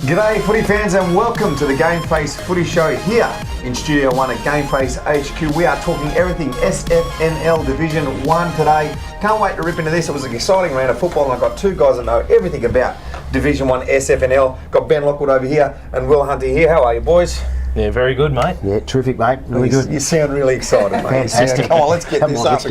G'day footy fans and welcome to the GameFace Footy Show here in Studio 1 at GameFace HQ. We are talking everything SFNL Division 1 today. Can't wait to rip into this. It was an exciting round of football and I've got two guys that know everything about Division 1 SFNL. Got Ben Lockwood over here and Will Hunter here. How are you boys? Yeah, very good, mate. Yeah, terrific, mate. Really good. You sound really excited, mate. Fantastic. Come on, let's get this up and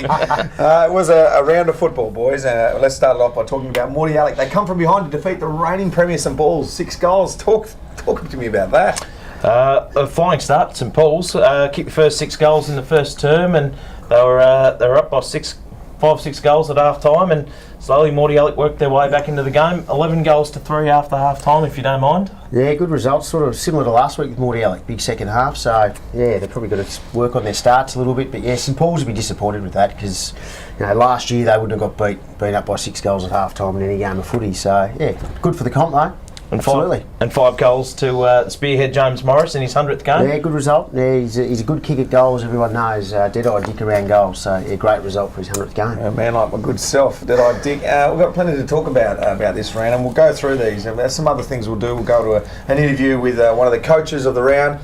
going. It was a round of football, boys. Let's start it off by talking about Morty Alec. They come from behind to defeat the reigning Premier St Paul's. 6 goals. Talk to me about that. A flying start at St Paul's. Kicked the first 6 goals in the first term, and they were up by 5-6 goals at half time, and slowly Morty Alec worked their way back into the game. 11 goals to 3 after half time, if you don't mind. Yeah, good results, sort of similar to last week with Morty Alec, big second half. So yeah, they're probably got to work on their starts a little bit. But yeah, St Paul's will be disappointed with that because last year they wouldn't have got beat up by 6 goals at half time in any game of footy. So yeah, good for the comp though. Absolutely. 5 goals to spearhead James Morris in his 100th game. Yeah, good result. Yeah, he's a good kick at goals, everyone knows. Dead-eye dick around goals, so yeah, great result for his 100th game. A man like my good self, Dead-eye dick. We've got plenty to talk about this round, and we'll go through these. And there's some other things we'll do. We'll go to an interview with one of the coaches of the round,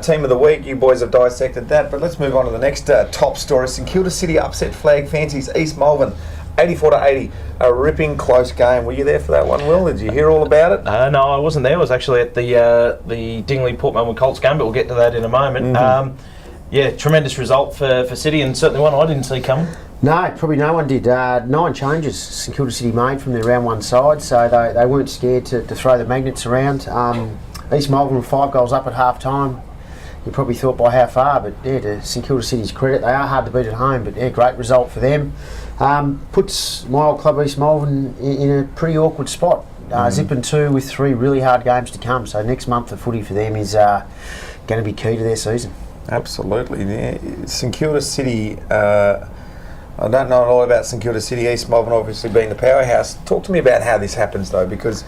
team of the week. You boys have dissected that, but let's move on to the next top story. St Kilda City upset flag fancies East Malvern. 84-80, a ripping close game. Were you there for that one, Will? Did you hear all about it? No, I wasn't there. I was actually at the Dingley Port Melbourne Colts game, but we'll get to that in a moment. Mm-hmm. Tremendous result for City, and certainly one I didn't see coming. No, probably no one did. 9 changes St Kilda City made from their round 1 side, so they weren't scared to throw the magnets around. East Malvern were 5 goals up at half time. You probably thought by how far, but yeah, to St Kilda City's credit, they are hard to beat at home, but yeah, great result for them. Puts my old club East Malvern in a pretty awkward spot. Zipping 2 with 3 really hard games to come, so next month of footy for them is going to be key to their season. Absolutely. Yeah. St Kilda City, I don't know all about St Kilda City. East Malvern obviously being the powerhouse. Talk to me about how this happens though, because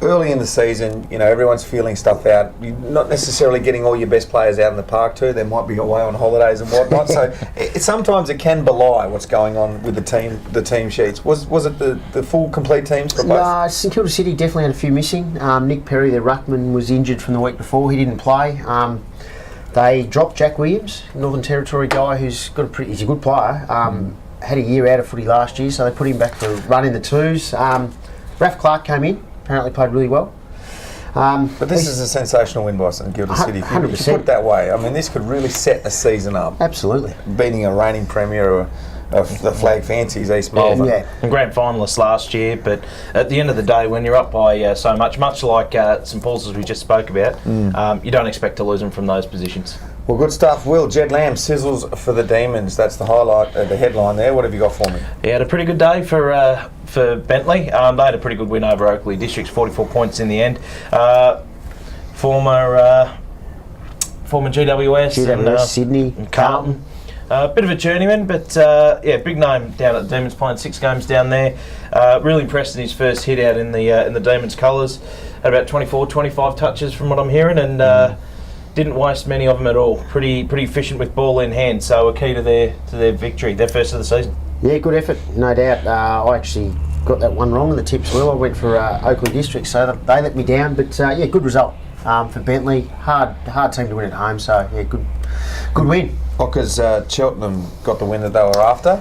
early in the season, everyone's feeling stuff out. You're not necessarily getting all your best players out in the park too. They might be away on holidays and whatnot. So sometimes it can belie what's going on with the team sheets. Was it the full complete teams for both? No, St Kilda City definitely had a few missing. Nick Perry, their ruckman, was injured from the week before. He didn't play. They dropped Jack Williams, Northern Territory guy who's he's a good player. Had a year out of footy last year, so they put him back to run in the twos. Raph Clark came in. Apparently played really well. But this is a sensational win by St Kilda City. If you put it that way, I mean, this could really set a season up. Absolutely. Beating a reigning premier of the flag fancies, East Malvern. Yeah. And grand finalists last year, but at the end of the day, when you're up by so much like St Paul's as we just spoke about, you don't expect to lose them from those positions. Well, good stuff, Will. Jed Lamb sizzles for the Demons. That's the highlight, the headline there. What have you got for me? He had a pretty good day for Bentley. They had a pretty good win over Oakley Districts, 44 points in the end. Former GWS and Sydney and Carlton. Bit of a journeyman, but big name down at the Demons, playing 6 games down there. Really impressed in his first hit out in the Demons colours. Had about 25 touches from what I'm hearing, and didn't waste many of them at all. Pretty efficient with ball in hand, so a key to their victory, their first of the season. Yeah, good effort, no doubt. I actually got that one wrong in the tips. Well, I went for Oakley District, so they let me down. But good result for Bentley. Hard team to win at home, so yeah, good win. Because Cheltenham got the win that they were after.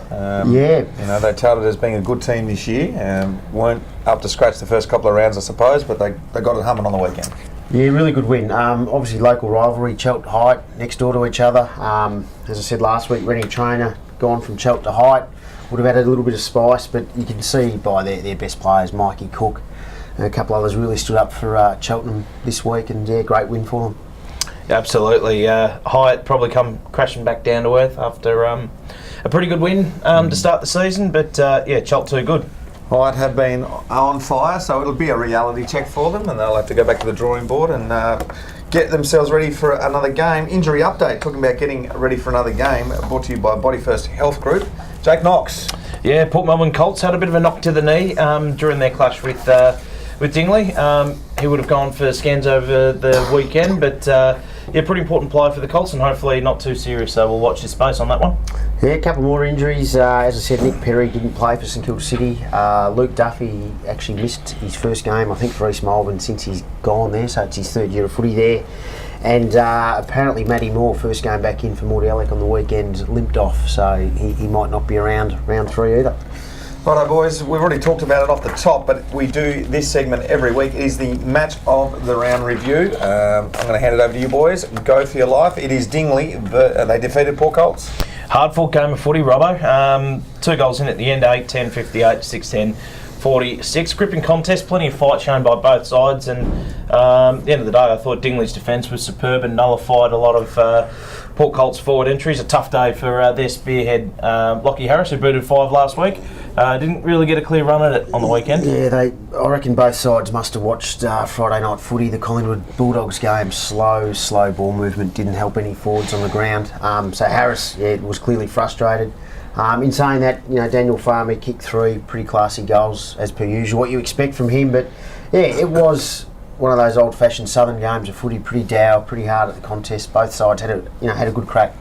They touted as being a good team this year. Weren't up to scratch the first couple of rounds, I suppose, but they got it humming on the weekend. Yeah, really good win. Obviously, local rivalry, Chelt Height next door to each other. As I said last week, Rennie Trainer gone from Chelt to Height. Would have added a little bit of spice, but you can see by their best players, Mikey Cook and a couple others, really stood up for Cheltenham this week, and yeah, great win for them. Absolutely. Hyatt probably come crashing back down to earth after a pretty good win to start the season, but Chelt too good. Hyatt have been on fire, so it'll be a reality check for them, and they'll have to go back to the drawing board and get themselves ready for another game. Injury update, talking about getting ready for another game, brought to you by Body First Health Group. Jake Knox. Yeah, Port Melbourne Colts had a bit of a knock to the knee during their clash with with Dingley. He would have gone for scans over the weekend, but pretty important play for the Colts, and hopefully not too serious, so we'll watch this space on that one. Yeah, a couple more injuries. As I said, Nick Perry didn't play for St Kilda City. Luke Duffy actually missed his first game, I think, for East Malvern since he's gone there, so it's his third year of footy there. And apparently Matty Moore, first game back in for Morty Alec on the weekend, limped off, so he might not be around round 3 either. Righto, boys, we've already talked about it off the top, but we do this segment every week. It is the match of the round review. I'm going to hand it over to you boys. Go for your life. It is Dingley. They defeated Port Colts. Hard fought game of footy, Robbo. 2 goals in at the end, 8-10, 58, 6-10, 46. Gripping contest, plenty of fight shown by both sides, and at the end of the day, I thought Dingley's defence was superb and nullified a lot of Port Colts forward entries. A tough day for their spearhead, Lockie Harris, who booted 5 last week. Didn't really get a clear run at it on the weekend. Yeah, I reckon both sides must have watched Friday night footy. The Collingwood Bulldogs game, slow ball movement, didn't help any forwards on the ground. So Harris, was clearly frustrated. In saying that, Daniel Farmer kicked 3 pretty classy goals as per usual. What you expect from him, but it was one of those old-fashioned southern games of footy, pretty dour, pretty hard at the contest. Both sides had a good crack.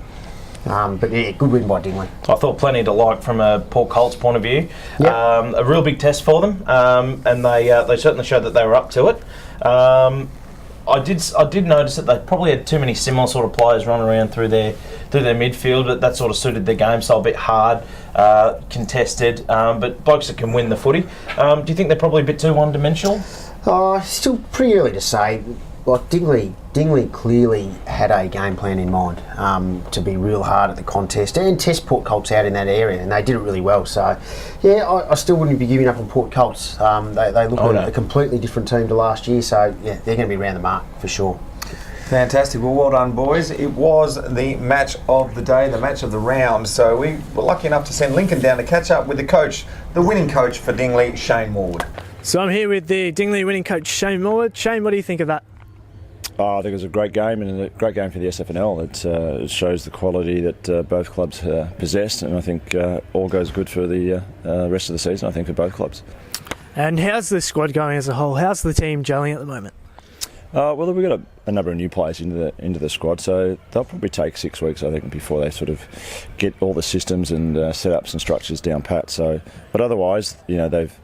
Good win by Dingley. I thought plenty to like from a Port Colts point of view. Yep. A real big test for them, and they certainly showed that they were up to it. I did notice that they probably had too many similar sort of players running around through their midfield, but that sort of suited their game style, a bit hard, contested, but blokes that can win the footy. Do you think they're probably a bit too one-dimensional? Still pretty early to say. Like Dingley clearly had a game plan in mind to be real hard at the contest and test Port Colts out in that area, and they did it really well. So, I still wouldn't be giving up on Port Colts. They look like a completely different team to last year, so they're going to be around the mark for sure. Fantastic. Well done, boys. It was the match of the day, the match of the round. So we were lucky enough to send Lincoln down to catch up with the coach, the winning coach for Dingley, Shane Morwood. So I'm here with the Dingley winning coach, Shane Morwood. Shane, what do you think of that? I think it was a great game, and a great game for the SFNL. It shows the quality that both clubs possess, and I think all goes good for the rest of the season, I think, for both clubs. And how's the squad going as a whole? How's the team gelling at the moment? Well, we've got a number of new players into the squad, so they'll probably take 6 weeks, I think, before they sort of get all the systems and setups and structures down pat. So, but otherwise, they've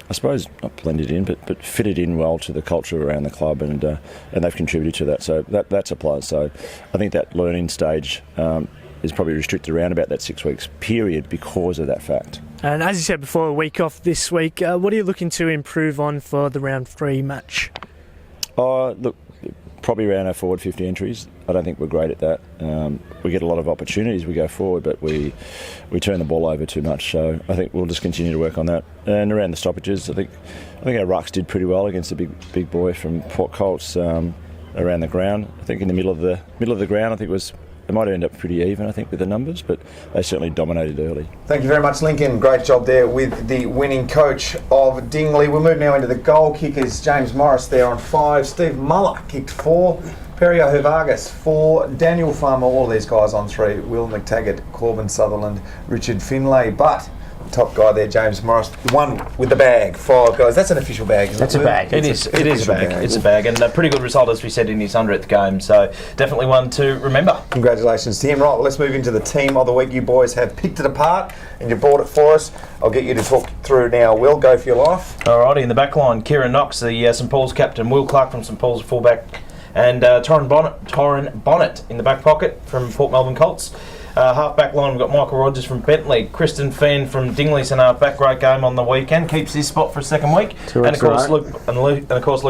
I suppose not blended in, but fitted in well to the culture around the club, and they've contributed to that. So that's a plus. So I think that learning stage is probably restricted around about that 6 weeks period because of that fact. And as you said before, a week off this week. What are you looking to improve on for the round 3 match? Look, probably around our forward 50 entries. I don't think we're great at that. We get a lot of opportunities we go forward, but we turn the ball over too much. So I think we'll just continue to work on that. And around the stoppages, I think our rucks did pretty well against the big boy from Port Colts around the ground. I think in the middle of the ground, I think it might end up pretty even, I think, with the numbers, but they certainly dominated early. Thank you very much, Lincoln. Great job there with the winning coach of Dingley. We'll move now into the goal kickers. James Morris there on 5. Steve Muller kicked 4. Perio Hervargas 4. Daniel Farmer, all these guys on 3. Will McTaggart, Corbin Sutherland, Richard Finlay. But top guy there, James Morris, one with the bag. 5 guys. That's an official bag, isn't it? That's a bag. It is a bag. It's a bag, and a pretty good result, as we said, in his 100th game. So definitely one to remember. Congratulations to him. Right, well, let's move into the team of the week. You boys have picked it apart, and you brought it for us. I'll get you to talk through now. Will, go for your life. Alrighty, in the back line, Kieran Knox, the St Paul's captain. Will Clark from St Paul's, fullback. And Torrin Bonnet in the back pocket from Port Melbourne Colts. Half back line, we've got Michael Rogers from Bentley, Kristen Fenn from Dingley, and half back. Great game on the weekend, keeps his spot for a second week. And of course, Luke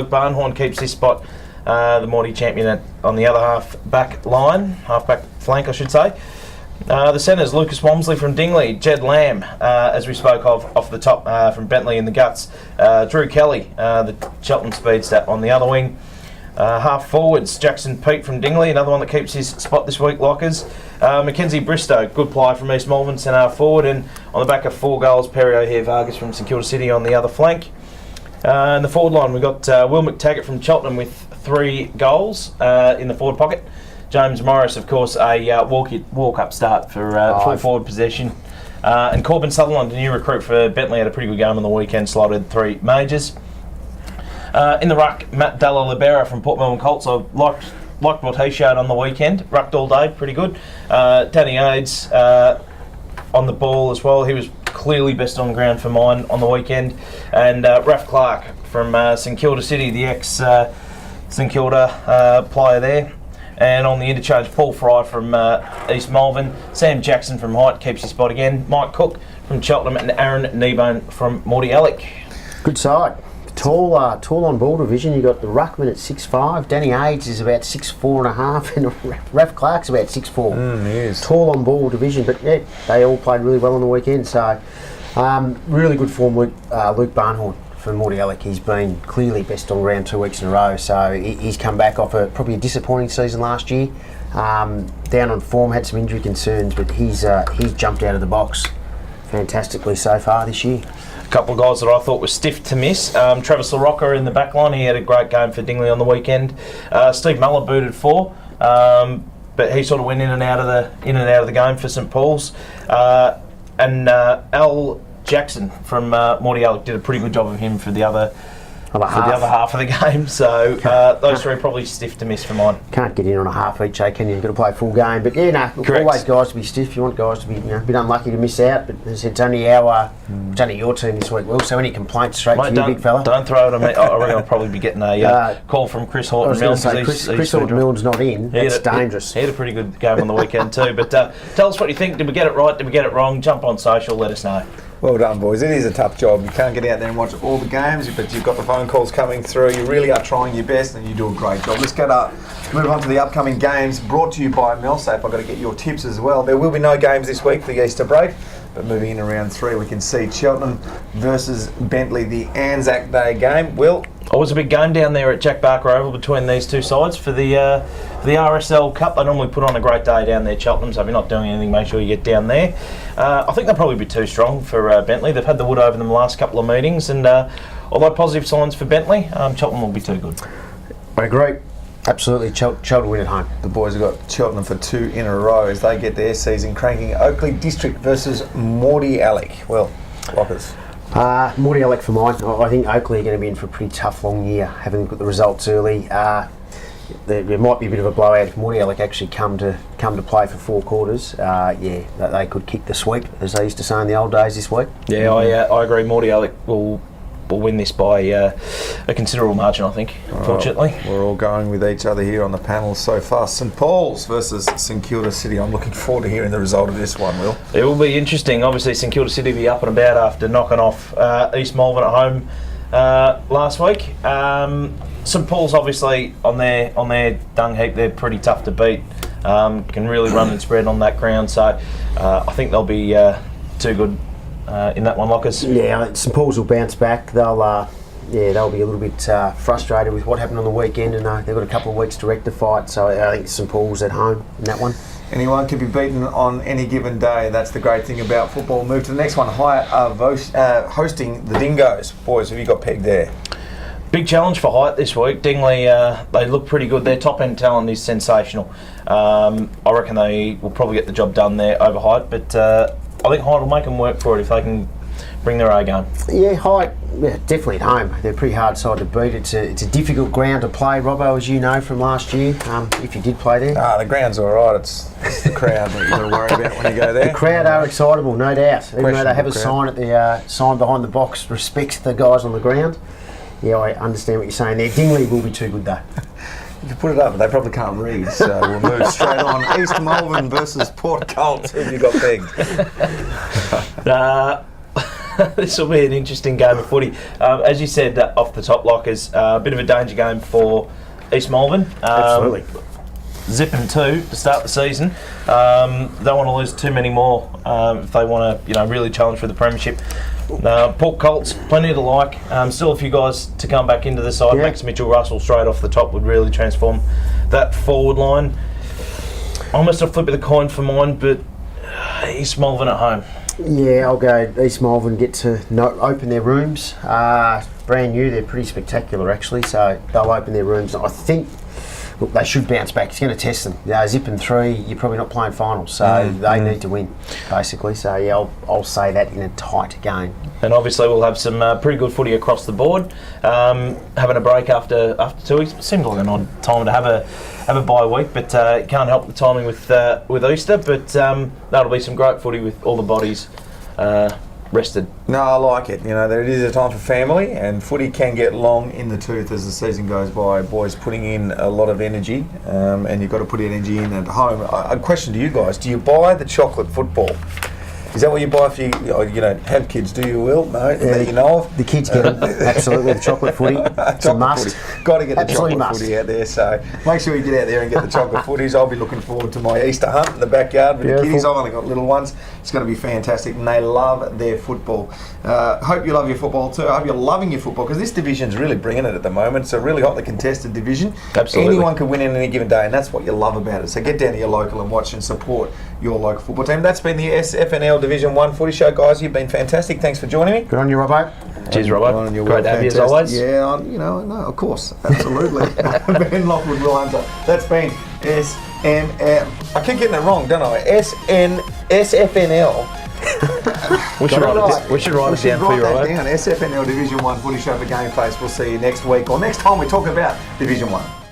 Barnhorn keeps his spot, the Morty champion on the other half back flank, I should say. The centres, Lucas Walmsley from Dingley, Jed Lamb, as we spoke of off the top from Bentley in the guts, Drew Kelly, the Cheltenham speed stat on the other wing. Half forwards, Jackson Pete from Dingley, another one that keeps his spot this week, Lockers. Mackenzie Bristow, good player from East Malvern, centre half forward, and on the back of 4 goals, Perio Hervargas from St Kilda City on the other flank. In the forward line, we've got Will McTaggart from Cheltenham with 3 goals in the forward pocket. James Morris, of course, a walk-up start for full forward possession. And Corbin Sutherland, a new recruit for Bentley, had a pretty good game on the weekend, slotted 3 majors. In the ruck, Matt Dalla Libera from Port Melbourne Colts. I liked what he showed on the weekend. Rucked all day, pretty good. Danny Aids on the ball as well. He was clearly best on the ground for mine on the weekend. And Raf Clark from St Kilda City, the ex-St Kilda player there. And on the interchange, Paul Fry from East Malvern. Sam Jackson from Height keeps his spot again. Mike Cook from Cheltenham and Aaron Kneebone from Morty Alec. Good side. Tall on ball division. You got the ruckman at 6'5". Danny Aids is about 6'4.5", and Raf Clark's about 6'4". He is. Tall on ball division, but yeah, they all played really well on the weekend. So really good form, Luke Barnhorn from Morty Alec. He's been clearly best on ground 2 weeks in a row. So he's come back off probably a disappointing season last year. Down on form, had some injury concerns, but he's jumped out of the box fantastically so far this year. Couple of guys that I thought were stiff to miss. Travis LaRocca in the back line, he had a great game for Dingley on the weekend. Steve Muller booted 4, but he sort of went in and out of the game for St Paul's. And Al Jackson from Morty Alec did a pretty good job of him for the other half of the game. So those three probably stiff to miss for mine. Can't get in on a half each, can you? You've got to play a full game. But yeah, always guys to be stiff. You want guys to be a bit unlucky to miss out. But as I said, it's only your team this week, Will. So any complaints straight to you, big fella? Don't throw it on me. I reckon I'll probably be getting a call from Chris Horton-Milne. Chris Horton-Milne's not in. That's dangerous. He had a pretty good game on the weekend too. But tell us what you think. Did we get it right? Did we get it wrong? Jump on social. Let us know. Well done, boys. It is a tough job. You can't get out there and watch all the games, but you've got the phone calls coming through. You really are trying your best, and you do a great job. Let's move on to the upcoming games, brought to you by Melsafe. I've got to get your tips as well. There will be no games this week for the Easter break, but moving in around 3, we can see Cheltenham versus Bentley, the Anzac Day game. Will? Always a big game down there at Jack Barker Oval between these two sides for the RSL Cup. They normally put on a great day down there, Cheltenham, so if you're not doing anything, make sure you get down there. I think they'll probably be too strong for Bentley. They've had the wood over them the last couple of meetings, and although positive signs for Bentley, Cheltenham will be too good. I agree. Absolutely, Cheltenham win at home. The boys have got Cheltenham for 2 in a row as they get their season cranking. Oakley District versus Morty Alec. Well, Lockers. Morty Alec for mine. I think Oakley are going to be in for a pretty tough long year, having got the results early. There might be a bit of a blowout if Morty Alec actually come to play for 4 quarters. They could kick the sweep, as they used to say in the old days this week. Yeah, I agree. Morty Alec will win this by a considerable margin, I think, unfortunately. We're all going with each other here on the panel so far. St Paul's versus St Kilda City. I'm looking forward to hearing the result of this one, Will. It will be interesting. Obviously, St Kilda City will be up and about after knocking off East Malvern at home last week. St Paul's obviously on their dung heap. They're pretty tough to beat. Can really run and spread on that ground. So I think they'll be too good in that one, Lockers. Yeah, I think St Paul's will bounce back. They'll be a little bit frustrated with what happened on the weekend, and they've got a couple of weeks to rectify it. So I think St Paul's at home in that one. Anyone can be beaten on any given day. That's the great thing about football. Move to the next one. Hyatt are hosting the Dingoes. Boys, have you got pegged there? Big challenge for Hyatt this week. Dingley, they look pretty good. Their top end talent is sensational. I reckon they will probably get the job done there over Hyatt, but I think Hyatt will make them work for it if they can bring their A game. Yeah, Hyatt, definitely at home. They're a pretty hard side to beat. It's a difficult ground to play, Robbo, as you know from last year, if you did play there. The ground's all right. It's the crowd that you've got to worry about when you go there. The crowd are excitable, no doubt. Even though they have a sign at the sign behind the box, respects the guys on the ground. Yeah, I understand what you're saying there. Dingley will be too good though. You can put it up, but they probably can't read, so we'll move straight on. East Malvern versus Port Colts. Who have you got pegged? This will be an interesting game of footy. As you said, off the top, Lockers, a bit of a danger game for East Malvern. Absolutely. Zipping 2 to start the season. Don't want to lose too many more if they want to, really challenge for the premiership. Port Colts, plenty to like. Still a few guys to come back into the side. Yeah. Max Mitchell-Russell straight off the top would really transform that forward line. Almost a flip of the coin for mine, but East Malvern at home. Yeah, I'll go East Malvern, get to open their rooms. Brand new, they're pretty spectacular actually, so they'll open their rooms. I think look, they should bounce back. It's going to test them. Zip and 3, you're probably not playing finals, so they need to win, basically. So yeah, I'll say that in a tight game. And obviously we'll have some pretty good footy across the board. Having a break after 2 weeks seems like an odd time to have a bye week, but can't help the timing with Easter. But that'll be some great footy with all the bodies rested. No, I like it. You know, there it is a time for family, and footy can get long in the tooth as the season goes by. Boys putting in a lot of energy, and you've got to put energy in at home. A question to you guys: do you buy the chocolate football? Is that what you buy if you don't have kids? Do you, Will? No, that you know of? The kids get it. Absolutely, the chocolate footy. It's a must. Got to get the Absolutely chocolate footy out there. So make sure you get out there and get the chocolate footies. I'll be looking forward to my Easter hunt in the backyard with the kiddies. I've only got little ones. It's going to be fantastic, and they love their football. Hope you love your football too. I hope you're loving your football, because this division's really bringing it at the moment. It's a really hotly contested division. Absolutely. Anyone can win in any given day, and that's what you love about it. So get down to your local and watch and support your local football team. That's been the SFNL Division 1 Footy Show, guys. You've been fantastic. Thanks for joining me. Good on you, Robbo. Cheers, Robbo. Great to have you as always. Yeah, no, of course. Absolutely. Ben Lockwood, Will Hunter. That's been SNL. I keep getting it wrong, don't I? SFNL. We should write it down for you, Robbo. SFNL Division 1 Footy Show for GameFace. We'll see you next week, or next time we talk about Division 1.